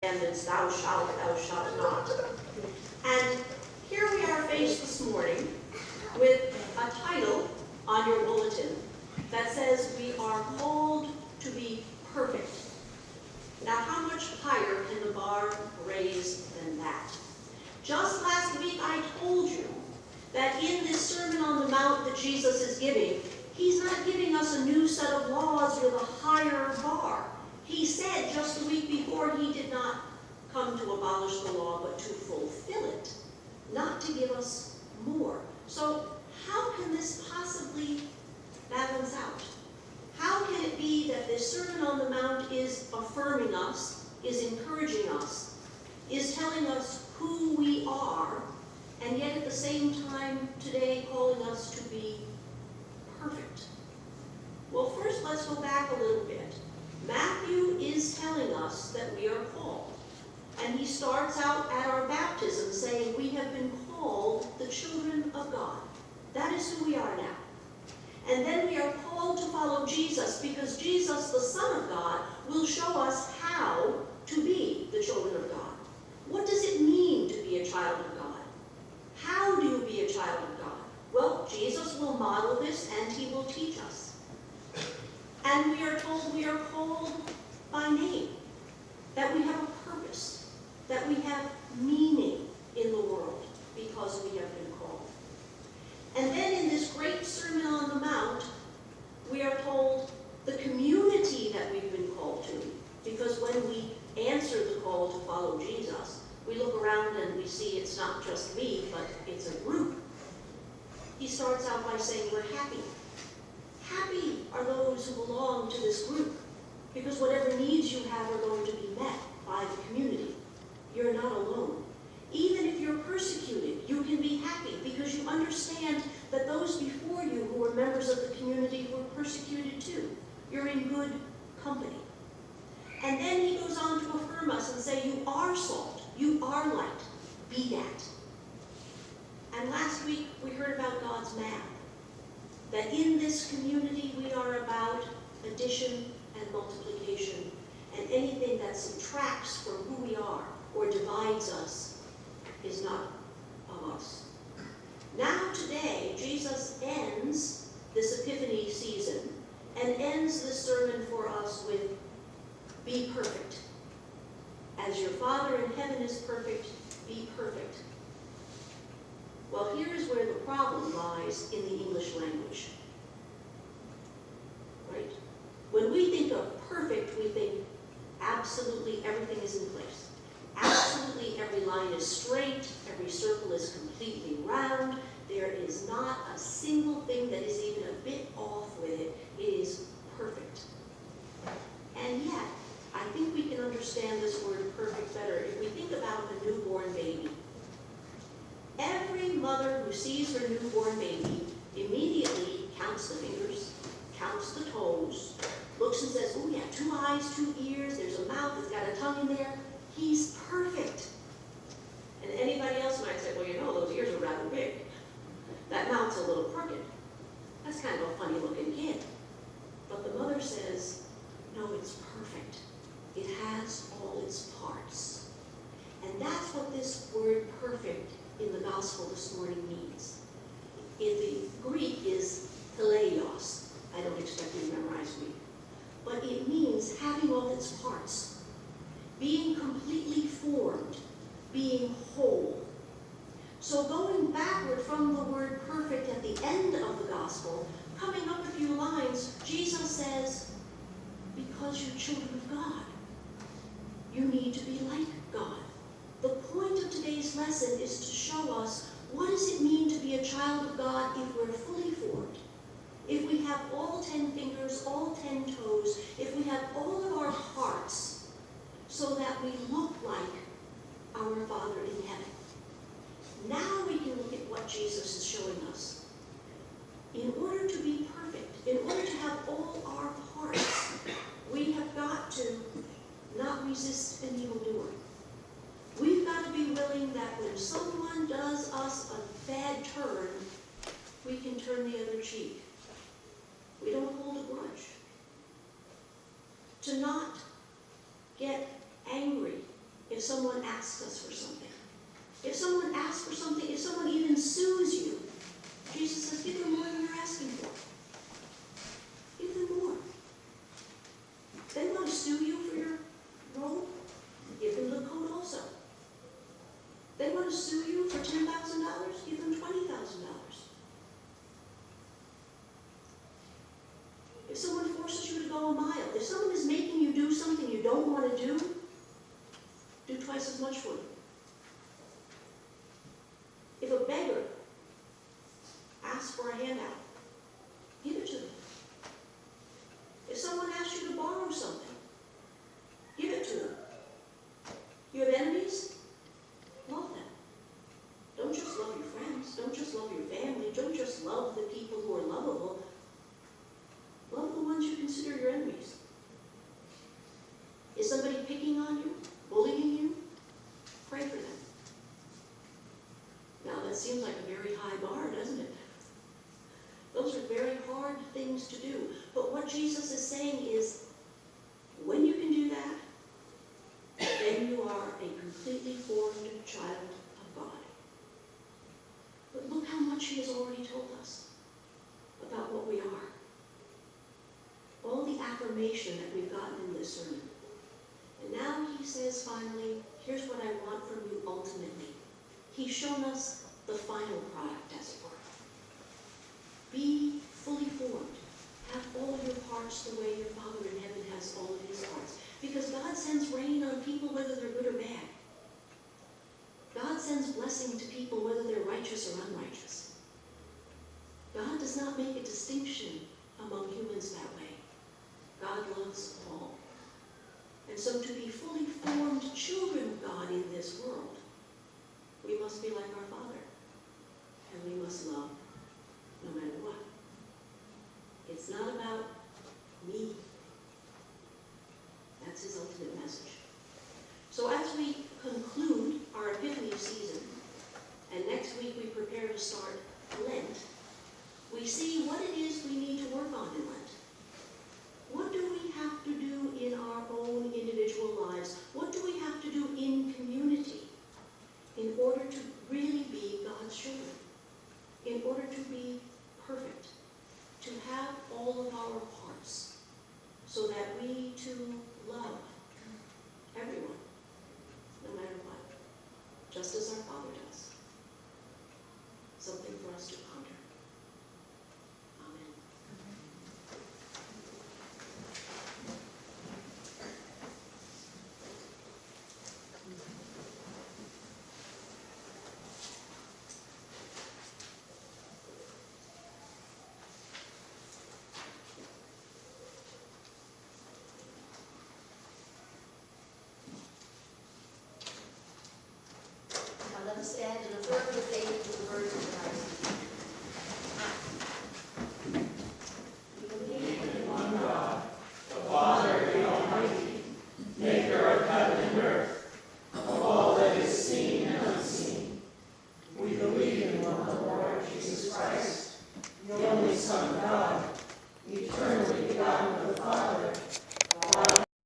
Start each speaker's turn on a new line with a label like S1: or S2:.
S1: commandments, thou shalt not. And here we are faced this morning with a title on your bulletin that says we are called to be perfect. Now, how much higher can the bar raise than that? Just last week I told you that in this Sermon on the Mount that Jesus is giving, he's not giving us a new set of laws with a higher bar. He said just the week before he did not come to abolish the law, but to fulfill it, not to give us more. So how can this possibly balance out? How can it be that this Sermon on the Mount is affirming us, is encouraging us, is telling us who we are, and yet at the same time today calling us to be perfect? Well, first let's go back a little bit. Matthew is telling us that we are called. And he starts out at our baptism saying we have been called the children of God. That is who we are now. And then we are called to follow Jesus because Jesus, the Son of God, will show us how to be the children of God. What does it mean to be a child of God? How do you be a child of God? Well, Jesus will model this and he will teach us. And we are told we are called by name, that we have a purpose, that we have meaning in the world because we have been called. And then in this great Sermon on the Mount, we are told the community that we've been called to, because when we answer the call to follow Jesus, we look around and we see it's not just me, but it's a group. He starts out by saying we're happy. Happy are those who belong to this group, because whatever needs you have are going to be met by the community. You're not alone. Even if you're persecuted, you can be happy because you understand that those before you who were members of the community were persecuted too. You're in good company. And then he goes on to affirm us and say, you are salt, you are light, be that. And last week we heard about God's math, that in this community we are about addition and multiplication, and anything that subtracts from who we are or divides us is not of us. Now today, Jesus ends this Epiphany season and ends this sermon for us with, be perfect. As your Father in heaven is perfect, be perfect. Well, here's where the problem lies in the English language. Right? When we think of perfect, we think absolutely everything is in place. Absolutely every line is straight, every circle is completely round. There is not a single thing that is even a bit off with it. It is perfect. And yet, I think we can understand this word perfect better if we think about a newborn baby. Every mother who sees her newborn baby immediately counts the fingers, counts the toes, looks and says, oh yeah, 2 eyes, 2 ears, there's a mouth, it's got a tongue in there. He's perfect. And anybody else might say, well, you know, those ears are rather big. That mouth's a little crooked. That's kind of a funny looking kid. But the mother says, no, it's perfect. It has all its parts. And that's what this word perfect in the gospel this morning means. In the Greek is teleios. I don't expect you to memorize Greek. But it means having all its parts, being completely formed, being whole. So going backward from the word perfect at the end of the gospel, coming up a few lines, Jesus says, because you're children of God, you need to be like God. The point of today's lesson is to show us what does it mean to be a child of God if we're fully formed, if we have all 10 fingers, all 10 toes, if we have all of our parts, so that we look like our Father in heaven. Now we can look at what Jesus is showing us. In order to be perfect, in order to have all our parts, we have got to not resist an evildoer. We've got to be willing that when someone does us a bad turn, we can turn the other cheek. We don't hold a grudge. To not get angry if someone asks us for something. If someone asks for something, if someone even sues you, Jesus says, give them more than they're asking for. Give them more. They want to sue you for your robe? Give them the coat also. They want to sue you for $10,000? Give them $20,000. If someone forces you to go a mile, if someone is making you do something you don't want to do twice as much for them. If a beggar asks for a handout, give it to them. If someone asks you to borrow something, give it to them. You have enemies? Love them. Don't just love your friends. Don't just love your family. Don't just love the people who are lovable. Love the ones you consider your enemies. Is somebody picking on you? Bullying you? Pray for them. Now that seems like a very high bar, doesn't it? Those are very hard things to do. But what Jesus is saying is, when you can do that, then you are a completely formed child of God. But look how much he has already told us about what we are. All the affirmation that we've gotten in this sermon. And now he says finally, here's what I want from you ultimately. He's shown us the final product, as it were. Be fully formed. Have all your parts the way your Father in heaven has all of his parts. Because God sends rain on people whether they're good or bad. God sends blessing to people whether they're righteous or unrighteous. God does not make a distinction among humans that way. God loves all. And so to be fully formed children of God in this world, we must be like our Father. And we must love no matter what. It's not about me. That's his ultimate message. So as we conclude our Epiphany season, and next week we prepare to start